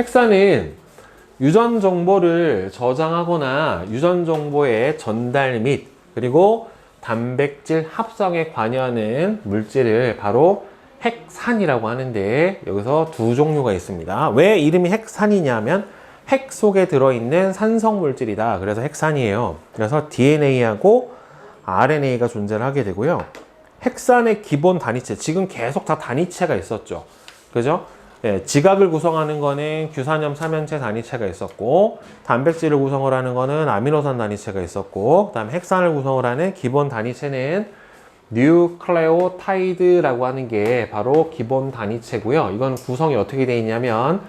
핵산은 유전 정보를 저장하거나 유전 정보의 전달 및 그리고 단백질 합성에 관여하는 물질을 바로 핵산이라고 하는데, 여기서 두 종류가 있습니다. 왜 이름이 핵산이냐면 핵 속에 들어있는 산성 물질이다. 그래서 핵산이에요. 그래서 DNA하고 RNA가 존재를 하게 되고요. 핵산의 기본 단위체, 지금 계속 다 단위체가 있었죠. 그죠? 예, 지각을 구성하는 거는 규산염 삼연체 단위체가 있었고, 단백질을 구성을 하는 거는 아미노산 단위체가 있었고, 그 다음에 핵산을 구성을 하는 기본 단위체는 뉴클레오타이드라고 하는 게 바로 기본 단위체고요. 이건 구성이 어떻게 되어 있냐면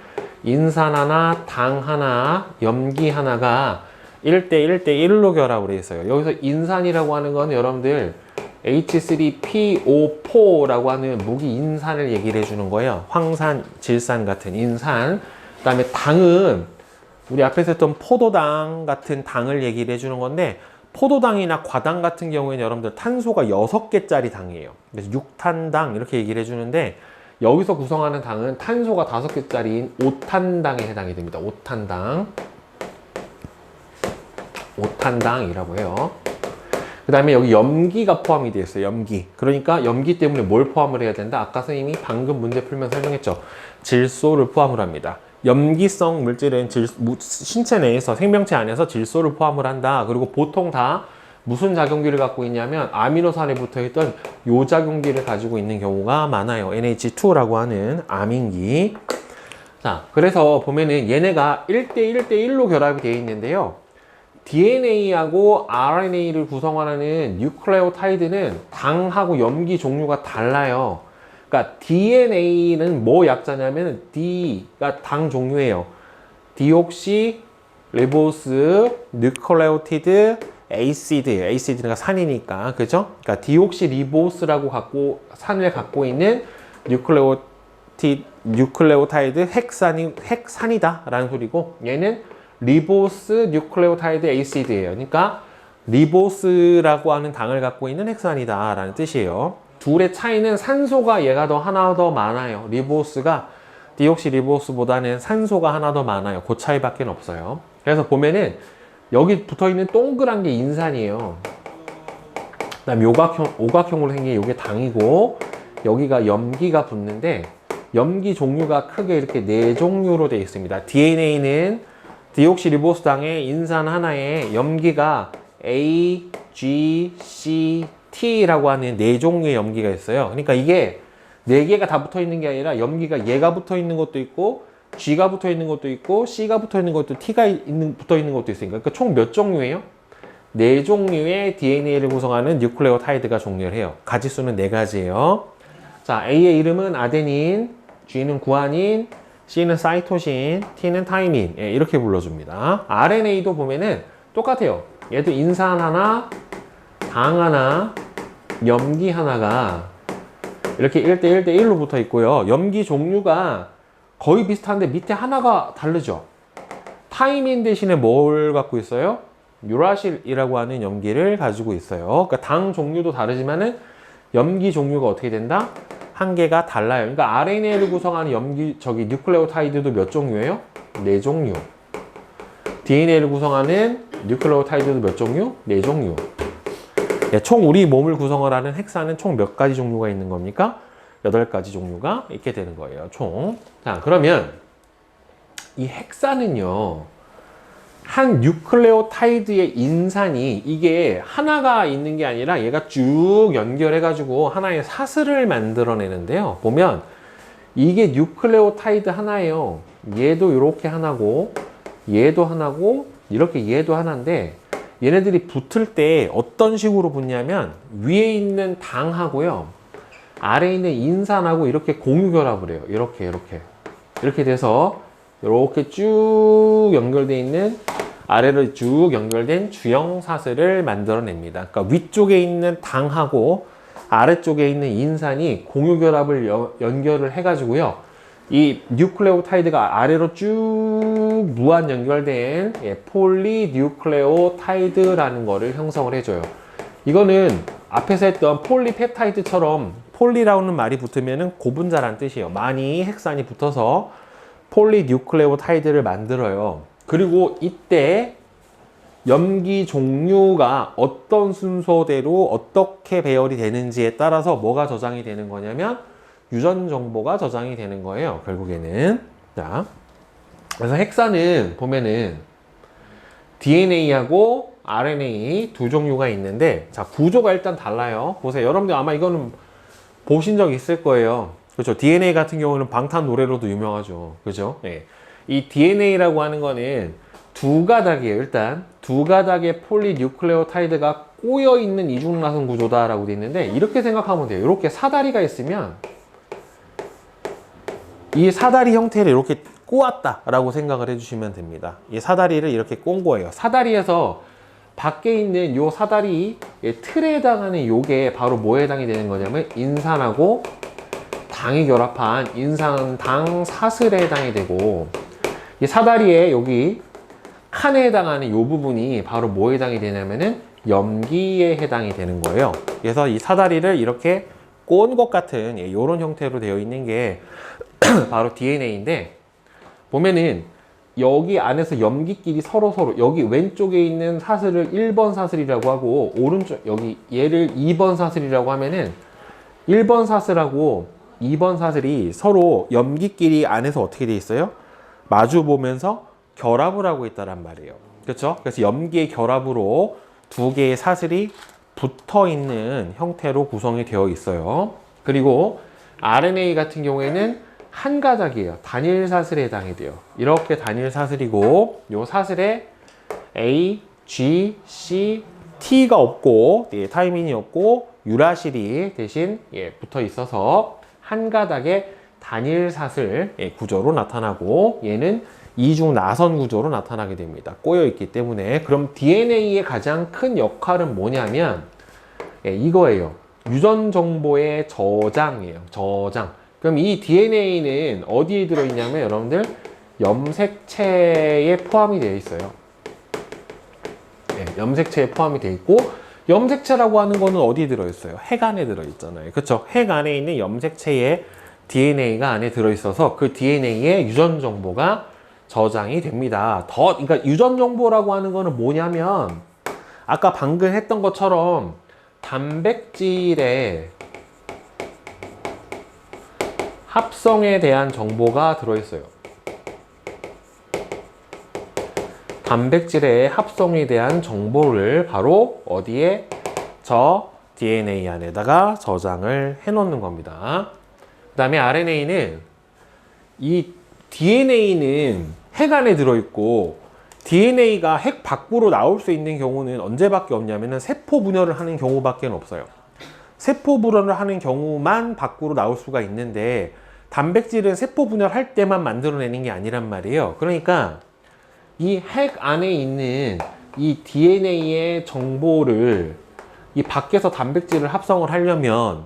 인산 하나, 당 하나, 염기 하나가 1대1대1로 결합을 해 있어요. 여기서 인산이라고 하는 건 여러분들 H3PO4라고 하는 무기 인산을 얘기를 해주는 거예요. 황산, 질산 같은 인산. 그 다음에 당은 우리 앞에서 했던 포도당 같은 당을 얘기를 해주는 건데, 포도당이나 과당 같은 경우에는 여러분들 탄소가 6개짜리 당이에요. 그래서 6탄당 이렇게 얘기를 해주는데, 여기서 구성하는 당은 탄소가 5개짜리인 5탄당에 해당이 됩니다. 5탄당이라고 해요. 그 다음에 여기 염기가 포함이 되어 있어요. 염기. 그러니까 염기 때문에 뭘 포함을 해야 된다? 아까 선생님이 방금 문제 풀면서 설명했죠. 질소를 포함을 합니다. 염기성 물질은 신체 내에서, 생명체 안에서 질소를 포함을 한다. 그리고 보통 다 무슨 작용기를 갖고 있냐면 아미노산에 붙어있던 요작용기를 가지고 있는 경우가 많아요. NH2라고 하는 아민기. 자, 그래서 보면은 얘네가 1대1대1로 결합이 되어 있는데요. DNA하고 RNA를 구성하는 뉴클레오타이드는 당하고 염기 종류가 달라요. 그러니까 DNA는 뭐 약자냐면 D가 당 종류예요. 디옥시 리보스 뉴클레오티드 에이시드. 에이시드가 산이니까, 그죠? 그러니까 디옥시 리보스라고 산을 갖고 있는 뉴클레오타이드 핵산이다 라는 소리고, 얘는 리보스 뉴클레오타이드 에이시드예요. 그러니까 리보스라고 하는 당을 갖고 있는 핵산이다 라는 뜻이에요. 둘의 차이는 산소가 얘가 하나 더 많아요. 리보스가 디옥시 리보스보다는 산소가 하나 더 많아요. 그 차이밖에 없어요. 그래서 보면은 여기 붙어있는 동그란 게 인산이에요. 그 다음 오각형으로 생긴 이게 당이고, 여기가 염기가 붙는데, 염기 종류가 크게 이렇게 4종류로 되어 있습니다. DNA는 디옥시리보스당의 인산 하나에 염기가 A, G, C, T라고 하는 4종류의 염기가 있어요. 그러니까 이게 4개가 다 붙어 있는 게 아니라 염기가 얘가 붙어 있는 것도 있고, G가 붙어 있는 것도 있고, C가 붙어 있는 것도, T가 붙어 있는 것도 있으니까. 그러니까 총 몇 종류예요? 4종류의 DNA를 구성하는 뉴클레오타이드가 존재를 해요. 가지수는 4가지예요. 자, A의 이름은 아데닌, G는 구아닌, C는 사이토신, T는 타이민. 예, 이렇게 불러줍니다. RNA도 보면은 똑같아요. 얘도 인산 하나, 당 하나, 염기 하나가 이렇게 1대1대1로 붙어 있고요. 염기 종류가 거의 비슷한데 밑에 하나가 다르죠. 타이민 대신에 뭘 갖고 있어요? 유라실이라고 하는 염기를 가지고 있어요. 그러니까 당 종류도 다르지만은 염기 종류가 어떻게 된다? 한 개가 달라요. 그러니까 RNA를 구성하는 뉴클레오타이드도 몇 종류예요? 4종류. DNA를 구성하는 뉴클레오타이드도 몇 종류? 4종류. 네, 총 우리 몸을 구성을 하는 핵산은 총 몇 가지 종류가 있는 겁니까? 8가지 종류가 있게 되는 거예요, 총. 자, 그러면 이 핵산은요, 한 뉴클레오타이드의 인산이 이게 하나가 있는 게 아니라 얘가 쭉 연결해가지고 하나의 사슬을 만들어내는데요. 보면 이게 뉴클레오타이드 하나예요. 얘도 이렇게 하나고, 얘도 하나고, 이렇게 얘도 하나인데, 얘네들이 붙을 때 어떤 식으로 붙냐면 위에 있는 당하고요, 아래에 있는 인산하고 이렇게 공유 결합을 해요. 이렇게 돼서 이렇게 쭉 연결되어 있는, 아래로 쭉 연결된 주형 사슬을 만들어냅니다. 그러니까 위쪽에 있는 당하고 아래쪽에 있는 인산이 공유 결합을 연결을 해가지고요, 이 뉴클레오타이드가 아래로 쭉 무한 연결된 폴리뉴클레오타이드라는 거를 형성을 해줘요. 이거는 앞에서 했던 폴리펩타이드처럼 폴리라는 말이 붙으면 고분자란 뜻이에요. 많이 핵산이 붙어서 폴리뉴클레오타이드를 만들어요. 그리고 이때 염기 종류가 어떤 순서대로 어떻게 배열이 되는지에 따라서 뭐가 저장이 되는 거냐면 유전 정보가 저장이 되는 거예요. 결국에는. 자, 그래서 헥사는 보면은 DNA하고 RNA 두 종류가 있는데, 자, 구조가 일단 달라요. 보세요. 여러분들 아마 이거는 보신 적 있을 거예요. 그렇죠. DNA 같은 경우는 방탄 노래로도 유명하죠. 그죠? 네. 이 DNA라고 하는 거는 두 가닥이에요. 일단 두 가닥의 폴리뉴클레오타이드가 꼬여 있는 이중나선 구조다라고 돼 있는데, 이렇게 생각하면 돼요. 이렇게 사다리가 있으면 이 사다리 형태를 이렇게 꼬았다라고 생각을 해주시면 됩니다. 이 사다리를 이렇게 꼰 거예요. 사다리에서 밖에 있는 요 사다리 틀에 해당하는 요게 바로 뭐에 해당이 되는 거냐면 인산하고 당이 결합한 인산당 사슬에 해당이 되고, 이 사다리에 여기 칸에 해당하는 요 부분이 바로 뭐에 해당이 되냐면은 염기에 해당이 되는 거예요. 그래서 이 사다리를 이렇게 꼰 것 같은 이런 형태로 되어 있는 게 바로 DNA인데, 보면은 여기 안에서 염기끼리 서로 여기 왼쪽에 있는 사슬을 1번 사슬이라고 하고, 오른쪽 여기 얘를 2번 사슬이라고 하면은 1번 사슬하고 2번 사슬이 서로 염기끼리 안에서 어떻게 돼 있어요? 마주 보면서 결합을 하고 있다란 말이에요. 그렇죠? 그래서 염기의 결합으로 두 개의 사슬이 붙어 있는 형태로 구성이 되어 있어요. 그리고 RNA 같은 경우에는 한 가닥이에요. 단일 사슬에 해당이 돼요. 이렇게 단일 사슬이고, 요 사슬에 A, G, C, T가 없고, 타이민이 없고, 유라실이 대신 붙어 있어서 한 가닥의 단일 사슬 구조로 나타나고, 얘는 이중 나선 구조로 나타나게 됩니다. 꼬여 있기 때문에. 그럼 DNA의 가장 큰 역할은 뭐냐면 이거예요. 유전 정보의 저장이에요. 저장. 그럼 이 DNA는 어디에 들어있냐면 여러분들 염색체에 포함이 되어 있어요. 네, 염색체에 포함이 되어 있고, 염색체라고 하는 거는 어디에 들어있어요? 핵 안에 들어있잖아요. 그렇죠? 핵 안에 있는 염색체에 DNA가 안에 들어있어서 그 DNA의 유전 정보가 저장이 됩니다. 그러니까 유전 정보라고 하는 거는 뭐냐면 아까 방금 했던 것처럼 단백질의 합성에 대한 정보가 들어있어요. 단백질의 합성에 대한 정보를 바로 어디에? 저 DNA 안에다가 저장을 해 놓는 겁니다. 그 다음에 RNA는, 이 DNA는 핵 안에 들어있고, DNA가 핵 밖으로 나올 수 있는 경우는 언제밖에 없냐면은 세포 분열을 하는 경우밖에 없어요. 세포 분열을 하는 경우만 밖으로 나올 수가 있는데, 단백질은 세포 분열할 때만 만들어내는 게 아니란 말이에요. 그러니까 이 핵 안에 있는 이 DNA의 정보를 이 밖에서 단백질을 합성을 하려면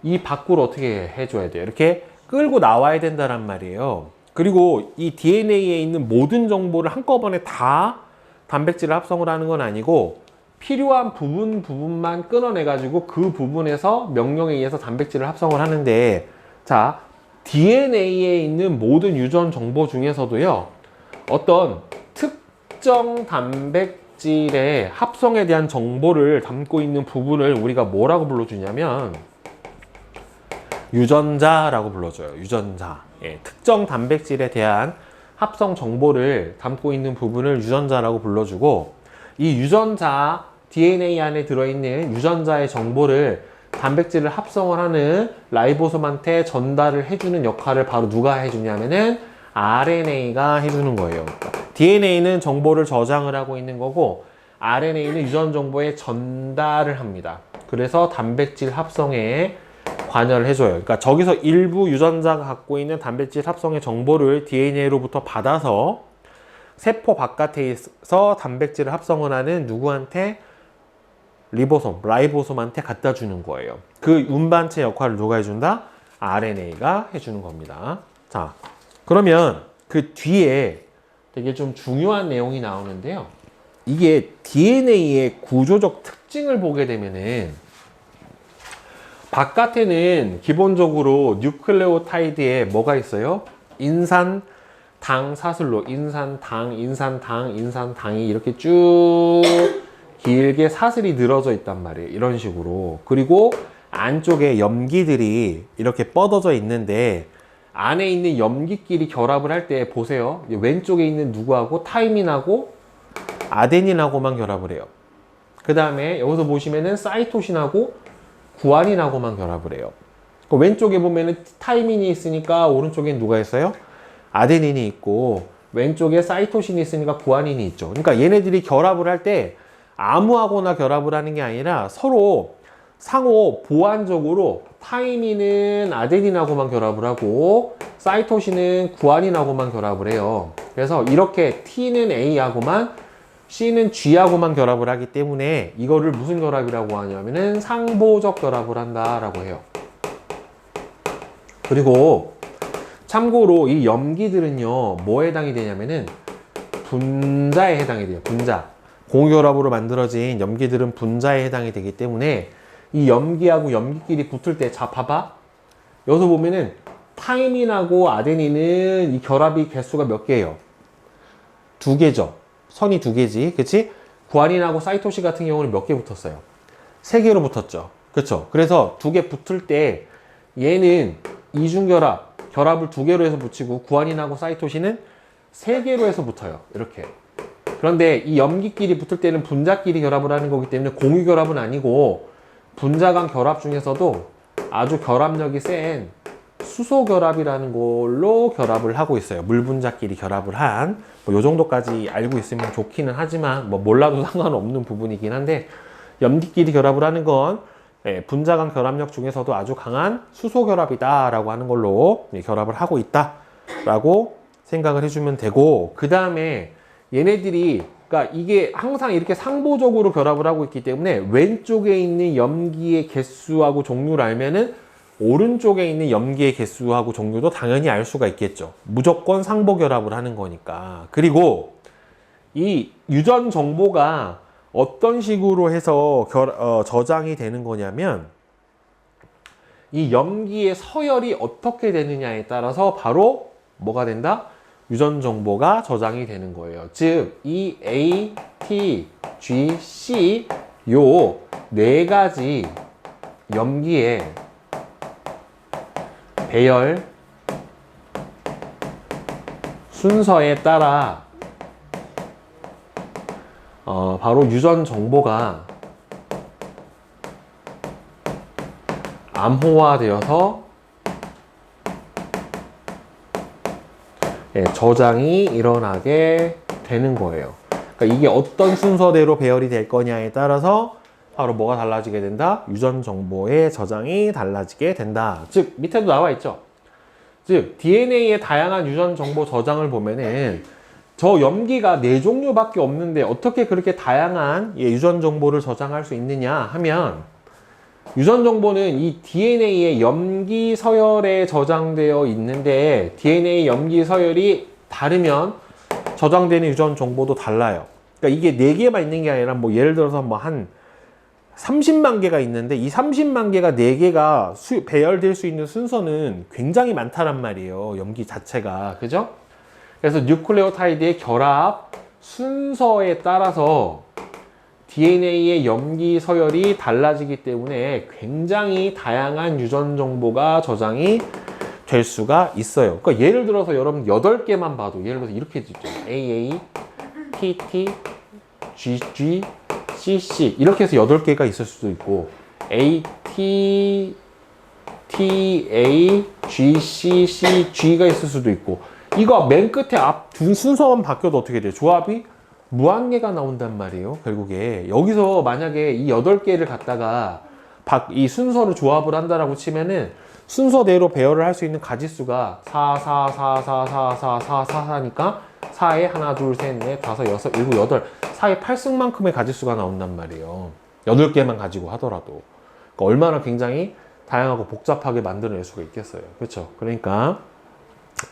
이 밖으로 어떻게 해줘야 돼요? 이렇게 끌고 나와야 된다란 말이에요. 그리고 이 DNA에 있는 모든 정보를 한꺼번에 다 단백질을 합성을 하는 건 아니고, 필요한 부분만 끊어내가지고 그 부분에서 명령에 의해서 단백질을 합성을 하는데, 자, DNA에 있는 모든 유전 정보 중에서도요, 어떤 특정 단백질의 합성에 대한 정보를 담고 있는 부분을 우리가 뭐라고 불러주냐면 유전자라고 불러줘요. 유전자. 특정 단백질에 대한 합성 정보를 담고 있는 부분을 유전자라고 불러주고, 이 유전자, DNA 안에 들어있는 유전자의 정보를 단백질을 합성을 하는 라이보솜한테 전달을 해주는 역할을 바로 누가 해주냐면은 RNA가 해주는 거예요. DNA는 정보를 저장을 하고 있는 거고, RNA는 유전 정보의 전달을 합니다. 그래서 단백질 합성에 관여를 해줘요. 그러니까 저기서 일부 유전자가 갖고 있는 단백질 합성의 정보를 DNA로부터 받아서 세포 바깥에서 단백질을 합성을 하는 누구한테? 라이보솜한테 갖다 주는 거예요. 그 운반체 역할을 누가 해준다? RNA가 해주는 겁니다. 자, 그러면 그 뒤에 되게 좀 중요한 내용이 나오는데요. 이게 DNA의 구조적 특징을 보게 되면은 바깥에는 기본적으로 뉴클레오타이드에 뭐가 있어요? 인산 당 사슬로 인산당, 인산당, 인산당이 이렇게 쭉 길게 사슬이 늘어져 있단 말이에요. 이런 식으로. 그리고 안쪽에 염기들이 이렇게 뻗어져 있는데 안에 있는 염기끼리 결합을 할 때 보세요. 왼쪽에 있는 누구하고 타이민하고 아데닌하고만 결합을 해요. 그 다음에 여기서 보시면은 사이토신하고 구아닌하고만 결합을 해요. 왼쪽에 보면은 타이민이 있으니까 오른쪽엔 누가 있어요? 아데닌이 있고 왼쪽에 사이토신이 있으니까 구아닌이 있죠. 그러니까 얘네들이 결합을 할 때 아무하고나 결합을 하는 게 아니라 서로 상호 보완적으로 타이민은 아데닌하고만 결합을 하고 사이토신은 구아닌하고만 결합을 해요. 그래서 이렇게 T는 A하고만 C는 G하고만 결합을 하기 때문에 이거를 무슨 결합이라고 하냐면은 상보적 결합을 한다라고 해요. 그리고 참고로 이 염기들은요 뭐에 해당이 되냐면은 분자에 해당이 돼요. 분자. 공유결합으로 만들어진 염기들은 분자에 해당이 되기 때문에 이 염기하고 염기끼리 붙을 때, 자 봐봐, 여기서 보면은 타이민하고 아데닌은 이 결합이 개수가 몇 개예요? 2개죠. 선이 2개지, 그치? 구아닌하고 사이토신 같은 경우는 몇 개 붙었어요? 3개로 붙었죠. 그쵸? 그래서 2개 붙을 때 얘는 이중결합, 결합을 2개로 해서 붙이고 구아닌하고 사이토신은 3개로 해서 붙어요. 이렇게. 그런데 이 염기끼리 붙을 때는 분자끼리 결합을 하는 거기 때문에 공유결합은 아니고 분자 간 결합 중에서도 아주 결합력이 센 수소결합이라는 걸로 결합을 하고 있어요. 물분자끼리 결합을 한, 요 정도까지 알고 있으면 좋기는 하지만 뭐 몰라도 상관없는 부분이긴 한데, 염기끼리 결합을 하는 건 분자 간 결합력 중에서도 아주 강한 수소결합이다 라고 하는 걸로 결합을 하고 있다 라고 생각을 해주면 되고, 그 다음에 얘네들이, 그러니까 이게 항상 이렇게 상보적으로 결합을 하고 있기 때문에 왼쪽에 있는 염기의 개수하고 종류를 알면은 오른쪽에 있는 염기의 개수하고 종류도 당연히 알 수가 있겠죠. 무조건 상보 결합을 하는 거니까. 그리고 이 유전 정보가 어떤 식으로 해서 저장이 되는 거냐면, 이 염기의 서열이 어떻게 되느냐에 따라서 바로 뭐가 된다? 유전 정보가 저장이 되는 거예요. 즉, 이 A, T, G, C 요 4가지 염기의 배열 순서에 따라 바로 유전 정보가 암호화되어서 저장이 일어나게 되는 거예요. 그러니까 이게 어떤 순서대로 배열이 될 거냐에 따라서 바로 뭐가 달라지게 된다? 유전 정보의 저장이 달라지게 된다. 즉, 밑에도 나와 있죠. 즉, DNA의 다양한 유전 정보 저장을 보면은 저 염기가 4종류밖에 없는데 어떻게 그렇게 다양한 유전 정보를 저장할 수 있느냐 하면, 유전 정보는 이 DNA의 염기 서열에 저장되어 있는데 DNA 염기 서열이 다르면 저장되는 유전 정보도 달라요. 그러니까 이게 4개만 있는 게 아니라 뭐 예를 들어서 뭐 한 30만 개가 있는데 이 30만 개가 4개가 배열될 수 있는 순서는 굉장히 많다란 말이에요. 염기 자체가. 그죠? 그래서 뉴클레오타이드의 결합 순서에 따라서 DNA의 염기 서열이 달라지기 때문에 굉장히 다양한 유전 정보가 저장이 될 수가 있어요. 그러니까 예를 들어서 여러분 8개만 봐도, 예를 들어서 이렇게 있죠. AA, TT, GG, CC 이렇게 해서 8개가 있을 수도 있고, AT, TA, GC, CG가 있을 수도 있고, 이거 맨 끝에 앞 두 순서만 바뀌어도 어떻게 돼요? 조합이 무한개가 나온단 말이에요. 결국에 여기서 만약에 이 8개를 갖다가 이 순서를 조합을 한다라고 치면은 순서대로 배열을 할 수 있는 가지수가 4, 4, 4, 4, 4, 4, 4, 4, 4니까 4에 하나, 둘, 셋, 넷, 다섯, 여섯, 일곱, 여덟, 4에 8승만큼의 가지수가 나온단 말이에요. 8개만 가지고 하더라도. 그러니까 얼마나 굉장히 다양하고 복잡하게 만들어낼 수가 있겠어요. 그렇죠? 그러니까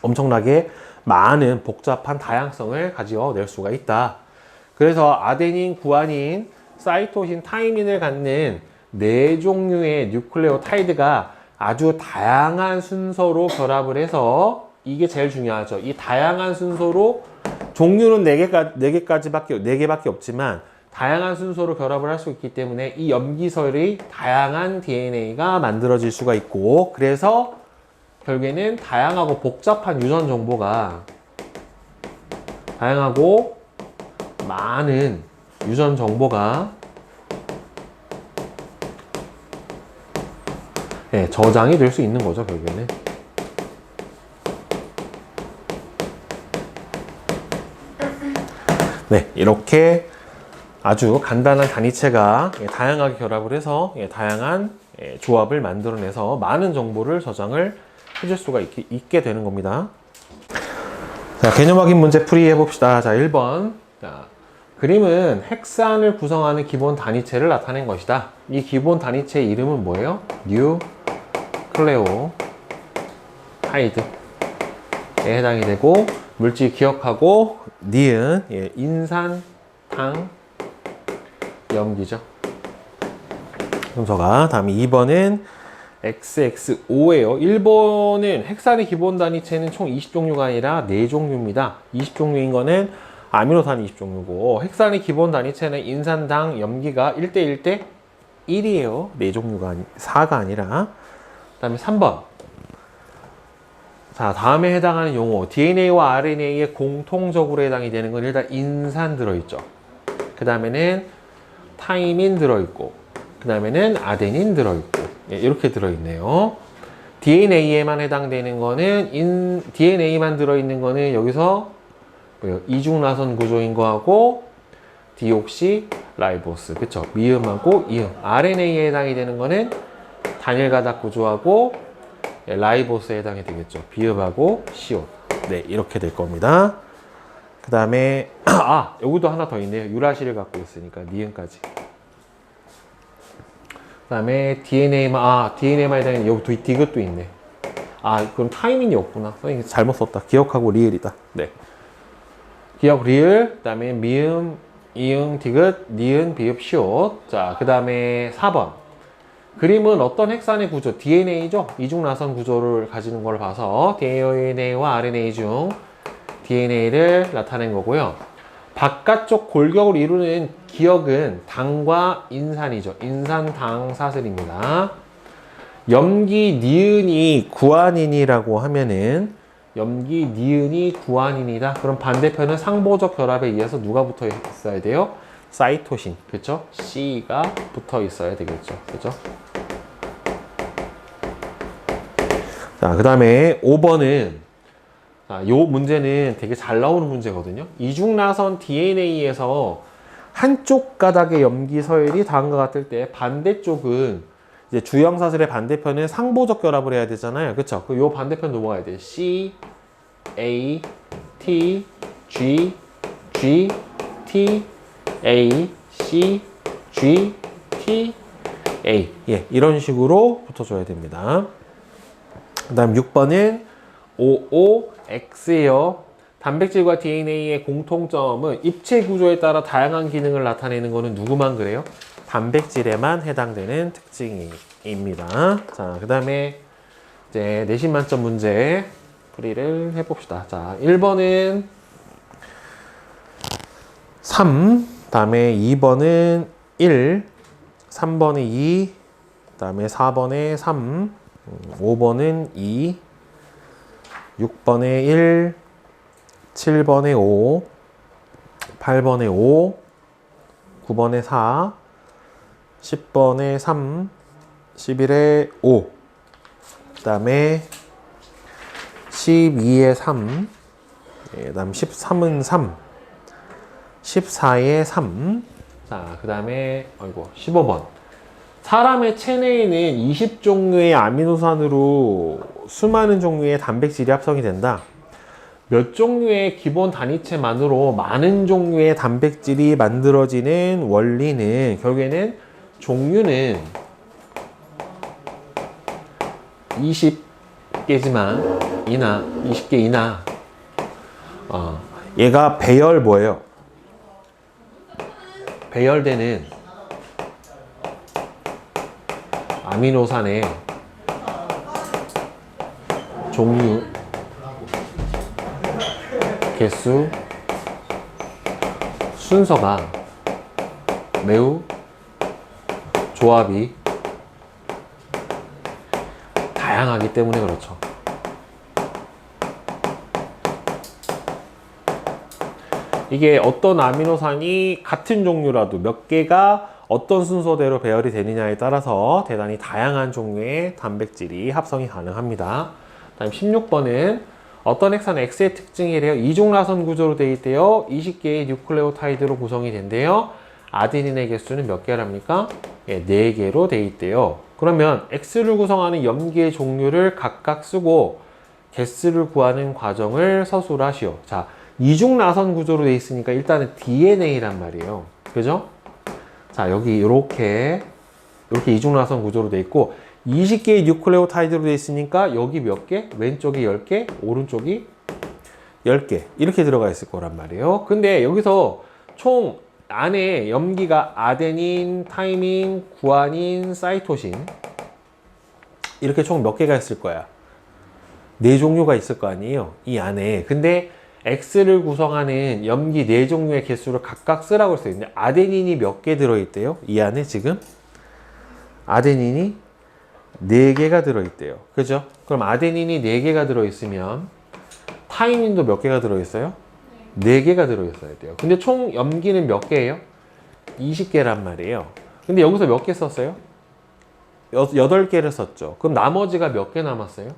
엄청나게 많은 복잡한 다양성을 가져낼 수가 있다. 그래서 아데닌, 구아닌, 사이토신, 타이민을 갖는 4종류의 뉴클레오타이드가 아주 다양한 순서로 결합을 해서 이게 제일 중요하죠. 이 다양한 순서로 종류는 4개밖에 없지만 다양한 순서로 결합을 할 수 있기 때문에 이 염기설이 다양한 DNA가 만들어질 수가 있고, 그래서 결국에는 다양하고 복잡한 유전 정보가 다양하고 많은 유전 정보가 저장이 될 수 있는 거죠, 결국에는. 네, 이렇게 아주 간단한 단위체가 다양하게 결합을 해서 다양한 조합을 만들어내서 많은 정보를 저장을 해줄 수가 있게 되는 겁니다. 자, 개념 확인 문제 풀이 해봅시다. 자, 1번. 자, 그림은 헥산을 구성하는 기본 단위체를 나타낸 것이다. 이 기본 단위체의 이름은 뭐예요? 뉴클레오타이드에 해당이 되고, 물질 기억하고, 니은, 인산당 염기죠. 순서가. 다음에 2번은 XXO예요. 1번은 헥산의 기본 단위체는 총 20종류가 아니라 4종류입니다. 20종류인 거는 아미노산 20종류고, 헥산의 기본 단위체는 인산당 염기가 1대 1이에요. 4종류가 4가 아니라. 그 다음에 3번. 자, 다음에 해당하는 용어. DNA와 RNA에 공통적으로 해당이 되는 건 일단 인산 들어있죠. 그 다음에는 타이민 들어있고, 그 다음에는 아데닌 들어있고, 이렇게 들어있네요. DNA에만 해당되는 거는, DNA만 들어있는 거는 여기서 이중나선 구조인 거하고, 디옥시라이보스. 그쵸? 미음하고 이음. RNA에 해당이 되는 거는 단일 가닥 구조하고, 라이보스에 해당이 되겠죠. 비읍하고 시옷. 네, 이렇게 될 겁니다. 그 다음에, 여기도 하나 더 있네요. 유라시를 갖고 있으니까, 니은까지. 그 다음에 DNA만 해당하는, 여기 디귿도 있네. 그럼 타이밍이 없구나. 선생님 잘못 썼다. 기억하고 리을이다. 네. 기억, 리을. 그 다음에 미음, 이응, 디귿, 니은, 비읍, 시옷. 자, 그 다음에 4번. 그림은 어떤 헥산의 구조, DNA죠? 이중나선 구조를 가지는 걸 봐서 DNA와 RNA 중 DNA를 나타낸 거고요. 바깥쪽 골격을 이루는 기역은 당과 인산이죠. 인산당 사슬입니다. 염기 니은이 구아닌이라고 하면은 염기 니은이 구아닌이다. 그럼 반대편은 상보적 결합에 의해서 누가 붙어 있어야 돼요? 사이토신. 그쵸? C가 붙어 있어야 되겠죠. 그죠? 자, 그 다음에 5번은, 요 문제는 되게 잘 나오는 문제거든요. 이중나선 DNA에서 한쪽 가닥의 염기 서열이 다음과 같을 때 반대쪽은 이제 주형사슬의 반대편은 상보적 결합을 해야 되잖아요. 그쵸? 요 반대편 넘어가야 돼요. C, A, T, G, G, T, A, C, G, T, A. 이런 식으로 붙어줘야 됩니다. 그 다음 6번은 OOX예요. 단백질과 DNA의 공통점은 입체 구조에 따라 다양한 기능을 나타내는 것은 누구만 그래요? 단백질에만 해당되는 특징입니다. 자, 그 다음에 이제 내신 만점 문제 풀이를 해봅시다. 자, 1번은 3, 다음에 2번은 1, 3번에 2, 다음에 4번에 3, 5번은 2, 6번에 1, 7번에 5, 8번에 5, 9번에 4, 10번에 3, 11에 5, 그 다음에 12에 3, 그 다음 13은 3, 14에 3, 자, 그 다음에 15번. 사람의 체내에는 20종류의 아미노산으로 수많은 종류의 단백질이 합성이 된다. 몇 종류의 기본 단위체만으로 많은 종류의 단백질이 만들어지는 원리는 결국에는 종류는 20개지만 20개 이나 얘가 배열 뭐예요? 배열되는 아미노산의 종류 개수, 순서가 매우 조합이 다양하기 때문에 그렇죠. 이게 어떤 아미노산이 같은 종류라도 몇 개가 어떤 순서대로 배열이 되느냐에 따라서 대단히 다양한 종류의 단백질이 합성이 가능합니다. 다음 16번은 어떤 핵산은 X의 특징이래요. 이중라선 구조로 되어 있대요. 20개의 뉴클레오타이드로 구성이 된대요. 아데닌의 개수는 몇 개랍니까? 예, 4개로 되어 있대요. 그러면 X를 구성하는 염기의 종류를 각각 쓰고 개수를 구하는 과정을 서술하시오. 자, 이중라선 구조로 되어 있으니까 일단은 DNA란 말이에요. 그죠? 자, 여기 이렇게 이중라선 구조로 되어 있고 20개의 뉴클레오타이드로 되어 있으니까 여기 몇 개? 왼쪽이 10개, 오른쪽이 10개 이렇게 들어가 있을 거란 말이에요. 근데 여기서 총 안에 염기가 아데닌, 타이민, 구아닌, 사이토신 이렇게 총 몇 개가 있을 거야? 4종류가 있을 거 아니에요? 이 안에. 근데 X를 구성하는 염기 4종류의 개수를 각각 쓰라고 했어요. 근데 아데닌이 몇 개 들어있대요? 이 안에 지금? 아데닌이 4개가 들어있대요. 그죠? 그럼 아데닌이 4개가 들어있으면 타이민도 몇 개가 들어있어요? 4개가 들어있어야 돼요. 근데 총 염기는 몇 개예요? 20개란 말이에요. 근데 여기서 몇 개 썼어요? 8개를 썼죠. 그럼 나머지가 몇 개 남았어요?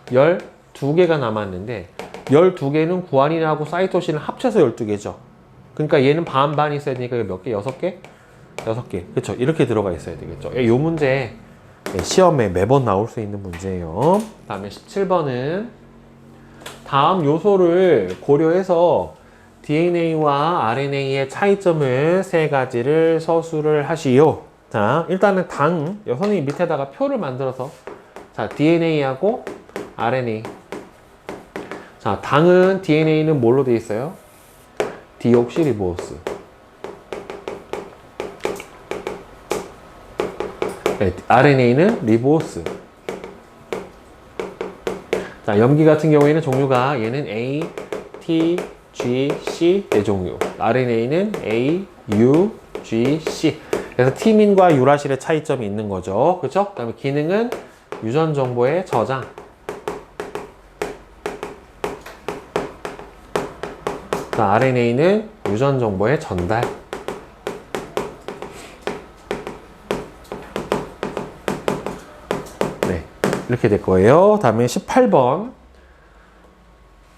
12개가 남았는데 12개는 구아닌하고 사이토신을 합쳐서 12개죠. 그러니까 얘는 반반 있어야 되니까 몇 개? 6개? 6개. 그렇죠. 이렇게 들어가 있어야 되겠죠. 이 문제 시험에 매번 나올 수 있는 문제예요. 다음에 17번은 다음 요소를 고려해서 DNA와 RNA의 차이점을 3가지를 서술을 하시오. 자, 일단은 당, 선생님 밑에다가 표를 만들어서 자, DNA하고 RNA. 자, 당은 DNA는 뭘로 되어 있어요? 디옥시리보스. 네, RNA는 리보스. 자, 염기 같은 경우에는 종류가 얘는 A, T, G, C 네 종류. RNA는 A, U, G, C. 그래서 티민과 유라실의 차이점이 있는 거죠. 그렇죠? 그다음에 기능은 유전 정보의 저장. 자, RNA는 유전 정보의 전달. 네, 이렇게 될 거예요. 다음에 18번.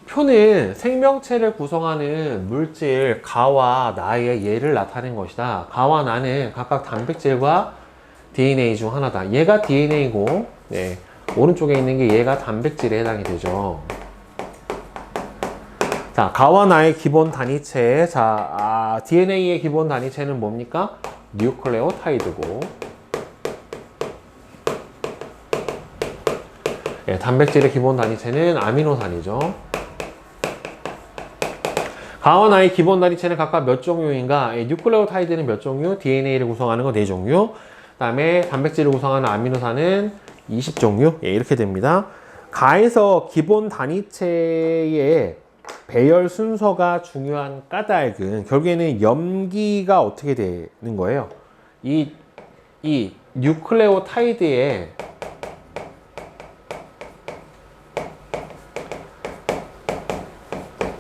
표는 생명체를 구성하는 물질 가와 나의 예를 나타낸 것이다. 가와 나는 각각 단백질과 DNA 중 하나다. 얘가 DNA고, 네, 오른쪽에 있는 게 얘가 단백질에 해당이 되죠. 자, 가와 나의 기본 단위체. 자, DNA의 기본 단위체는 뭡니까? 뉴클레오타이드고, 네, 단백질의 기본 단위체는 아미노산이죠. 가와 나의 기본 단위체는 각각 몇 종류인가? 뉴클레오타이드는 몇 종류? DNA를 구성하는 거 4종류. 그 다음에 단백질을 구성하는 아미노산은 20종류. 예, 이렇게 됩니다. 가에서 기본 단위체의 배열 순서가 중요한 까닭은 결국에는 염기가 어떻게 되는 거예요? 이 뉴클레오타이드의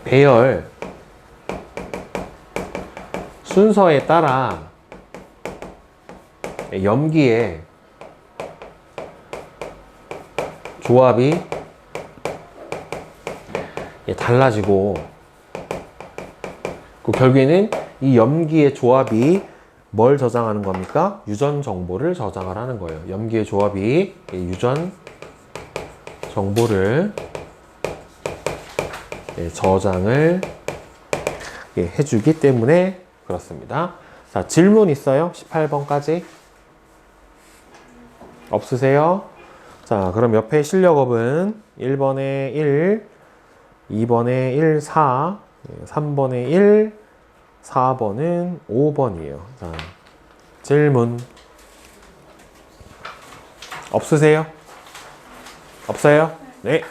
배열 순서에 따라 염기의 조합이 달라지고, 그 결국에는 이 염기의 조합이 뭘 저장하는 겁니까? 유전 정보를 저장을 하는 거예요. 염기의 조합이 유전 정보를 저장을 해주기 때문에 그렇습니다. 자, 질문 있어요? 18번까지? 없으세요? 자, 그럼 옆에 실력업은 1번에 1, 2번에 1, 4, 3번에 1, 4번은 5번이에요. 자, 질문. 없으세요? 없어요? 네.